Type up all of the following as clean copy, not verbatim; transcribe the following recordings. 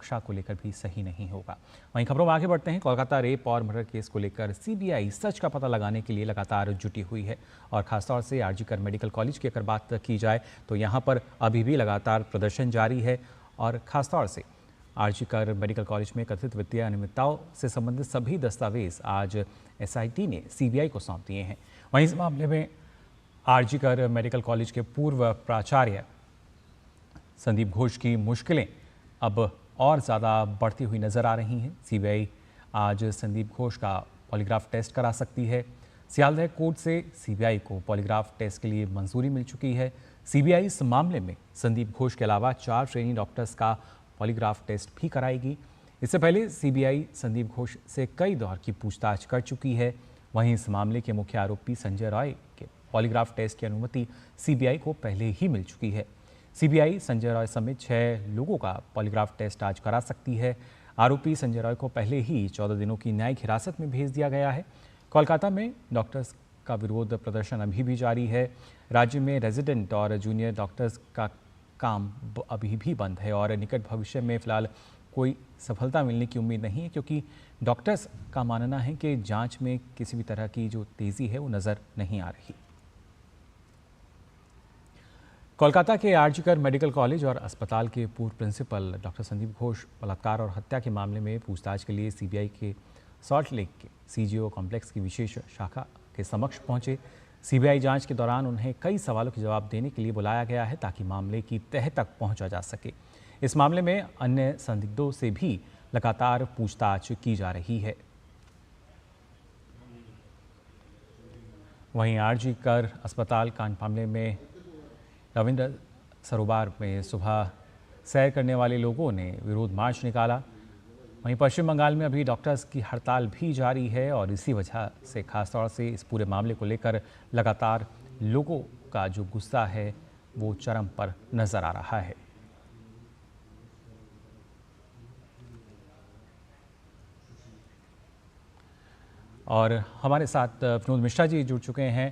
सुरक्षा को लेकर भी सही नहीं होगा। वहीं खबरों में आगे बढ़ते हैं। कोलकाता रेप और मर्डर केस को लेकर सीबीआई सच का पता लगाने के लिए लगातार जुटी हुई है और खासतौर से आरजीकर मेडिकल कॉलेज की अगर बात की जाए तो यहाँ पर अभी भी लगातार प्रदर्शन जारी है और खासतौर से आरजीकर मेडिकल कॉलेज में कथित वित्तीय अनियमितताओं से संबंधित सभी दस्तावेज आज एसआईटी ने सीबीआई को सौंप दिए हैं। वहीं इस मामले में आरजीकर मेडिकल कॉलेज के पूर्व प्राचार्य संदीप घोष की मुश्किलें अब और ज़्यादा बढ़ती हुई नजर आ रही हैं। सीबीआई आज संदीप घोष का पॉलीग्राफ टेस्ट करा सकती है। सियालदह कोर्ट से सीबीआई को पॉलीग्राफ टेस्ट के लिए मंजूरी मिल चुकी है। सीबीआई इस मामले में संदीप घोष के अलावा 4 ट्रेनी डॉक्टर्स का पॉलीग्राफ टेस्ट भी कराएगी। इससे पहले सीबीआई संदीप घोष से कई दौर की पूछताछ कर चुकी है। वहीं इस मामले के मुख्य आरोपी संजय रॉय के पॉलीग्राफ टेस्ट की अनुमति सीबीआई को पहले ही मिल चुकी है। सीबीआई संजय रॉय समेत 6 लोगों का पॉलीग्राफ टेस्ट आज करा सकती है। आरोपी संजय रॉय को पहले ही 14 दिनों की न्यायिक हिरासत में भेज दिया गया है। कोलकाता में डॉक्टर्स का विरोध प्रदर्शन अभी भी जारी है। राज्य में रेजिडेंट और जूनियर डॉक्टर्स का काम अभी भी बंद है और निकट भविष्य में फिलहाल कोई सफलता मिलने की उम्मीद नहीं है, क्योंकि डॉक्टर्स का मानना है कि जांच में किसी भी तरह की जो तेज़ी है वो नज़र नहीं आ रही। कोलकाता के आरजीकर मेडिकल कॉलेज और अस्पताल के पूर्व प्रिंसिपल डॉक्टर संदीप घोष बलात्कार और हत्या के मामले में पूछताछ के लिए सीबीआई के सॉल्ट लेक के सीजीओ कॉम्प्लेक्स की विशेष शाखा के समक्ष पहुंचे। सीबीआई जांच के दौरान उन्हें कई सवालों के जवाब देने के लिए बुलाया गया है ताकि मामले की तह तक पहुंचा जा सके। इस मामले में अन्य संदिग्धों से भी लगातार पूछताछ की जा रही है। वहीं आरजीकर अस्पताल कांड मामले में रविंद्र सरोवर में सुबह सैर करने वाले लोगों ने विरोध मार्च निकाला। वहीं पश्चिम बंगाल में अभी डॉक्टर्स की हड़ताल भी जारी है और इसी वजह से खासतौर से इस पूरे मामले को लेकर लगातार लोगों का जो गुस्सा है वो चरम पर नजर आ रहा है। और हमारे साथ विनोद मिश्रा जी जुड़ चुके हैं।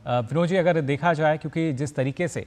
विनोद जी, अगर देखा जाए, क्योंकि जिस तरीके से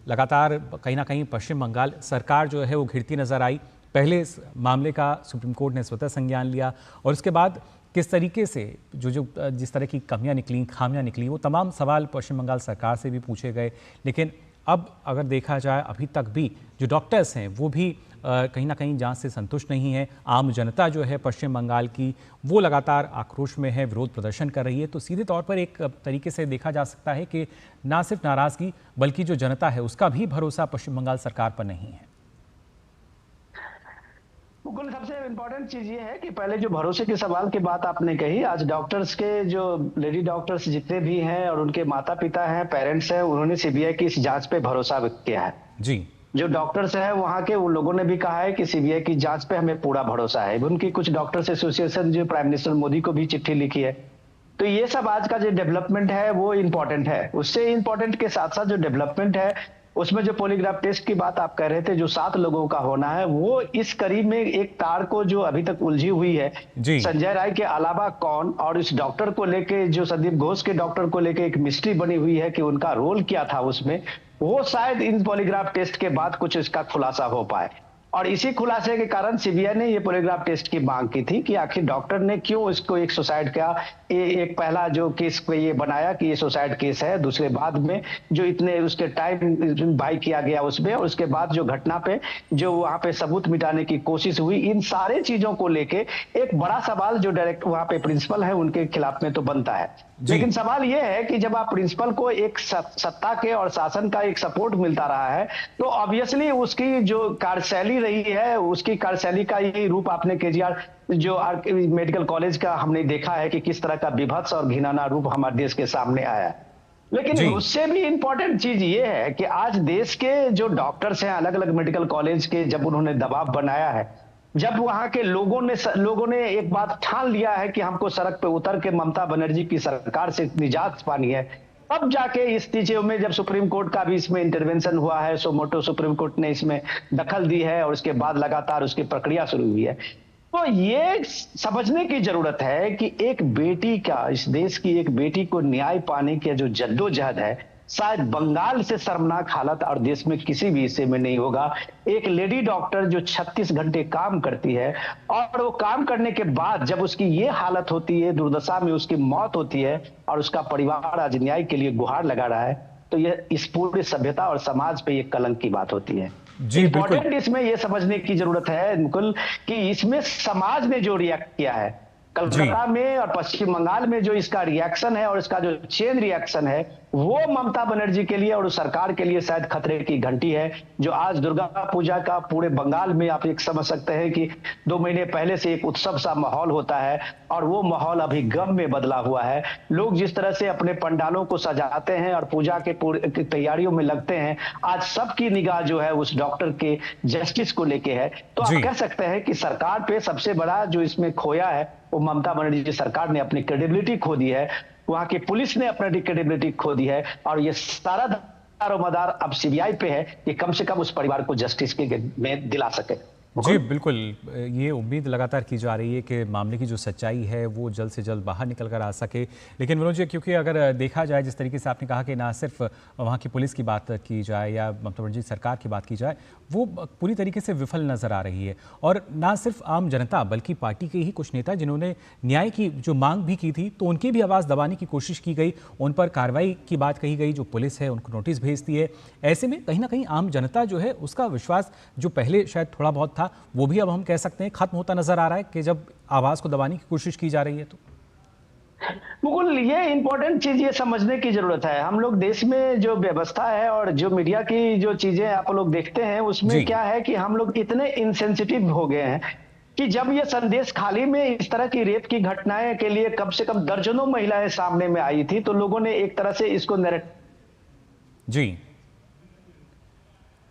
लगातार कहीं ना कहीं पश्चिम बंगाल सरकार जो है वो घिरती नजर आई, पहले इस मामले का सुप्रीम कोर्ट ने स्वतः संज्ञान लिया और उसके बाद किस तरीके से जिस तरह की कमियां निकली, खामियां निकली, वो तमाम सवाल पश्चिम बंगाल सरकार से भी पूछे गए। लेकिन अब अगर देखा जाए, अभी तक भी जो डॉक्टर्स हैं वो भी कहीं ना कहीं जांच से संतुष्ट नहीं है। आम जनता जो है पश्चिम बंगाल की वो लगातार आक्रोश में है, विरोध प्रदर्शन कर रही है। तो सीधे तौर पर एक तरीके से देखा जा सकता है कि ना सिर्फ नाराजगी बल्कि जो जनता है उसका भी भरोसा पश्चिम बंगाल सरकार पर नहीं है। मुकुल, सबसे इम्पोर्टेंट चीज ये है कि पहले जो भरोसे के सवाल की बात आपने कही, आज डॉक्टर्स के जो लेडी डॉक्टर्स जितने भी हैं और उनके माता पिता हैं, पेरेंट्स हैं, उन्होंने सीबीआई की इस जांच पे भरोसा व्यक्त किया है जी। जो डॉक्टर्स हैं वहां के, उन लोगों ने भी कहा है कि सीबीआई की जांच पे हमें पूरा भरोसा है। उनकी कुछ डॉक्टर्स एसोसिएशन जो प्राइम मिनिस्टर मोदी को भी चिट्ठी लिखी है। तो ये सब आज का जो डेवलपमेंट है वो इम्पोर्टेंट है। उससे इम्पोर्टेंट के साथ साथ जो डेवलपमेंट है उसमें जो पॉलीग्राफ टेस्ट की बात आप कह रहे थे, जो 7 लोगों का होना है, वो इस करीब में एक तार को जो अभी तक उलझी हुई है, संजय राय के अलावा कौन, और इस डॉक्टर को लेके, जो संदीप घोष के डॉक्टर को लेके एक मिस्ट्री बनी हुई है कि उनका रोल क्या था उसमें, वो शायद इन पॉलीग्राफ टेस्ट के बाद कुछ इसका खुलासा हो पाए। और इसी खुलासे के कारण सीबीआई ने ये पॉलीग्राफ टेस्ट की मांग की थी कि आखिर डॉक्टर ने क्यों इसको एक सुसाइड का एक पहला जो केस को ये बनाया कि ये सुसाइड केस है, दूसरे बाद में जो इतने उसके टाइम बाई किया गया उसमें, और उसके बाद जो घटना पे जो वहां पे सबूत मिटाने की कोशिश हुई, इन सारे चीजों को लेके एक बड़ा सवाल जो डायरेक्ट वहां पे प्रिंसिपल है उनके खिलाफ में तो बनता है। लेकिन सवाल यह है कि जब आप प्रिंसिपल को एक सत्ता के और शासन का एक सपोर्ट मिलता रहा है तो ऑब्वियसली उसकी जो कार्यशैली रही है, उसकी कार्यशैली का यही रूप आपने केजीआर जो मेडिकल कॉलेज का हमने देखा है कि किस तरह का विभत्स और घिनौना रूप हमारे देश के सामने आया है। लेकिन उससे भी इंपॉर्टेंट चीज ये है कि आज देश के जो डॉक्टर्स हैं अलग अलग मेडिकल कॉलेज के, जब उन्होंने दबाव बनाया है, जब वहां के लोगों ने एक बात ठान लिया है कि हमको सड़क पे उतर के ममता बनर्जी की सरकार से निजात पानी है, अब जाके इस चीजों में जब सुप्रीम कोर्ट का भी इसमें इंटरवेंशन हुआ है, सो मोटो सुप्रीम कोर्ट ने इसमें दखल दी है और उसके बाद लगातार उसकी प्रक्रिया शुरू हुई है। तो ये समझने की जरूरत है कि एक बेटी का, इस देश की एक बेटी को न्याय पाने की जो जद्दोजहद है शायद बंगाल से शर्मनाक हालत और देश में किसी भी हिस्से में नहीं होगा। एक लेडी डॉक्टर जो 36 घंटे काम करती है और वो काम करने के बाद जब उसकी ये हालत होती है, दुर्दशा में उसकी मौत होती है और उसका परिवार आज न्याय के लिए गुहार लगा रहा है, तो ये इस पूरी सभ्यता और समाज पे ये कलंक की बात होती है। जी बिल्कुल। इंपॉर्टेंट इसमें ये समझने की जरूरत है मुकुल कि इसमें समाज ने जो रिएक्ट किया है कलकत्ता में और पश्चिम बंगाल में, जो इसका रिएक्शन है और इसका जो चेन रिएक्शन है, वो ममता बनर्जी के लिए और उस सरकार के लिए शायद खतरे की घंटी है। जो आज दुर्गा पूजा का पूरे बंगाल में आप एक समझ सकते हैं कि 2 महीने पहले से एक उत्सव सा माहौल होता है और वो माहौल अभी गम में बदला हुआ है। लोग जिस तरह से अपने पंडालों को सजाते हैं और पूजा के पूरे तैयारियों में लगते हैं, आज सबकी निगाह जो है उस डॉक्टर के जस्टिस को लेके है। तो आप कह सकते हैं कि सरकार पे सबसे बड़ा जो इसमें खोया है वो ममता बनर्जी सरकार ने अपनी क्रेडिबिलिटी खो दी है, वहां की पुलिस ने अपनी क्रेडिबिलिटी खो दी है और ये सारा दारोमदार अब सीबीआई पे है कि कम से कम उस परिवार को जस्टिस के में दिला सके। जी बिल्कुल, ये उम्मीद लगातार की जा रही है कि मामले की जो सच्चाई है वो जल्द से जल्द बाहर निकल कर आ सके। लेकिन विनोद जी, क्योंकि अगर देखा जाए जिस तरीके से आपने कहा कि ना सिर्फ वहाँ की पुलिस की बात की जाए या ममता बनर्जी सरकार की बात की जाए, वो पूरी तरीके से विफल नज़र आ रही है। और ना सिर्फ आम जनता बल्कि पार्टी के ही कुछ नेता जिन्होंने न्याय की जो मांग भी की थी, तो उनकी भी आवाज़ दबाने की कोशिश की गई, उन पर कार्रवाई की बात कही गई, जो पुलिस है उनको नोटिस भेजती है। ऐसे में कहीं ना कहीं आम जनता जो है उसका विश्वास जो पहले शायद थोड़ा बहुत था, वो भी अब हम कह सकते हैं खत्म होता नजर आ रहा है कि जब आवाज को दबाने की कोशिश की जा रही है। तो बिल्कुल, ये इंपॉर्टेंट चीज ये समझने की जरूरत है। हम लोग देश में जो व्यवस्था है और जो मीडिया की जो चीजें आप लोग देखते हैं उसमें क्या है कि हम लोग इतने इंसेंसिटिव हो गए हैं कि जब ये संदेश खाली में इस तरह की रेप की घटनाएं के लिए कम से कम दर्जनों महिलाएं सामने में आई थी, तो लोगों ने एक तरह से इसको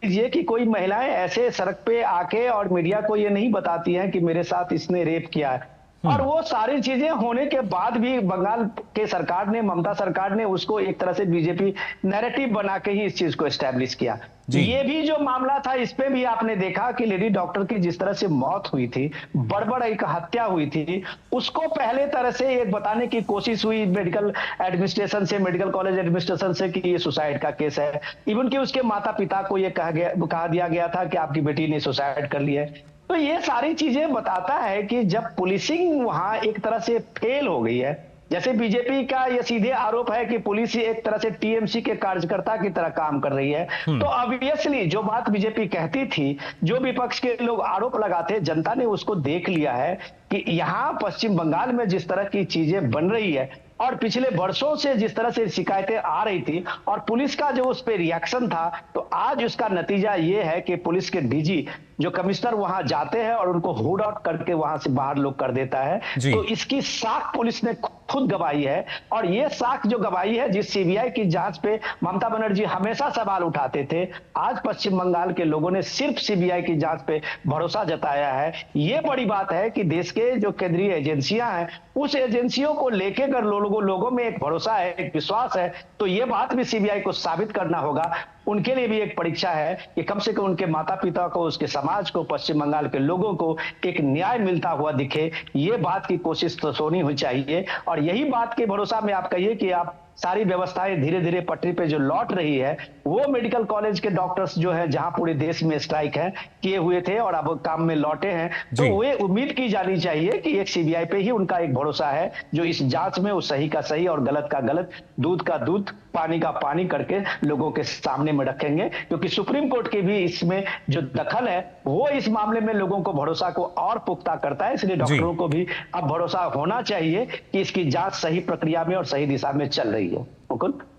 ये कि कोई महिलाएं ऐसे सड़क पे आके और मीडिया को ये नहीं बताती हैं कि मेरे साथ इसने रेप किया है, और वो सारी चीजें होने के बाद भी बंगाल के सरकार ने, ममता सरकार ने उसको एक तरह से बीजेपी नैरेटिव बना के ही इस चीज को एस्टैब्लिश किया। ये भी जो मामला था इस पे भी आपने देखा कि लेडी डॉक्टर की जिस तरह से मौत हुई थी, बड़बड़ एक हत्या हुई थी, उसको पहले तरह से एक बताने की कोशिश हुई मेडिकल एडमिनिस्ट्रेशन से, मेडिकल कॉलेज एडमिनिस्ट्रेशन से कि ये सुसाइड का केस है। इवन कि उसके माता पिता को ये कहा दिया गया था कि आपकी बेटी ने सुसाइड कर लिया है। तो ये सारी चीजें बताता है कि जब पुलिसिंग वहां एक तरह से फेल हो गई है, जैसे बीजेपी का ये सीधे आरोप है कि पुलिस एक तरह से टीएमसी के कार्यकर्ता की तरह काम कर रही है, तो ऑब्वियसली जो बात बीजेपी कहती थी, जो विपक्ष के लोग आरोप लगाते, जनता ने उसको देख लिया है कि यहाँ पश्चिम बंगाल में जिस तरह की चीजें बन रही है और पिछले वर्षों से जिस तरह से शिकायतें आ रही थी और पुलिस का जो उस पर रिएक्शन था, तो आज उसका नतीजा ये है कि पुलिस के डीजी जो कमिश्नर वहां जाते हैं और उनको हुड आउट करके वहां से बाहर लोग कर देता है। तो इसकी साख पुलिस ने खुद गवाही है, और ये साख जो गवाही है, जिस सीबीआई की जांच पे ममता बनर्जी हमेशा सवाल उठाते थे, आज पश्चिम बंगाल के लोगों ने सिर्फ सीबीआई की जांच पे भरोसा जताया है। ये बड़ी बात है कि देश के जो केंद्रीय एजेंसियां हैं, उस एजेंसियों को लेकर अगर लोगों में एक भरोसा है, एक विश्वास है, तो ये बात भी सीबीआई को साबित करना होगा। उनके लिए भी एक परीक्षा है कि कम से कम उनके माता पिता को, उसके समाज को, पश्चिम बंगाल के लोगों को एक न्याय मिलता हुआ दिखे। ये बात की कोशिश तो होनी ही चाहिए, और यही बात के भरोसा में आप कहिए कि आप सारी व्यवस्थाएं धीरे धीरे पटरी पे जो लौट रही है, वो मेडिकल कॉलेज के डॉक्टर्स जो है, जहां पूरे देश में स्ट्राइक है किए हुए थे और अब काम में लौटे हैं, तो वे उम्मीद की जानी चाहिए कि एक सीबीआई पे ही उनका एक भरोसा है, जो इस जांच में वो सही का सही और गलत का गलत, दूध का दूध, पानी का पानी करके लोगों के सामने में रखेंगे। क्योंकि सुप्रीम कोर्ट की भी इसमें जो दखल है, वो इस मामले में लोगों को भरोसा को और पुख्ता करता है। इसलिए डॉक्टरों को भी अब भरोसा होना चाहिए कि इसकी जांच सही प्रक्रिया में और सही दिशा में चल रही है।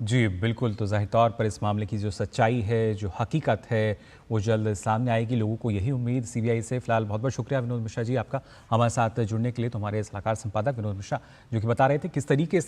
जी बिल्कुल, तो जाहिर तौर पर इस मामले की जो सच्चाई है, जो हकीकत है, वो जल्द सामने आएगी। लोगों को यही उम्मीद सीबीआई से। फिलहाल बहुत बहुत शुक्रिया विनोद मिश्रा जी आपका हमारे साथ जुड़ने के लिए। तो हमारे सलाहकार संपादक विनोद मिश्रा जो कि बता रहे थे किस तरीके से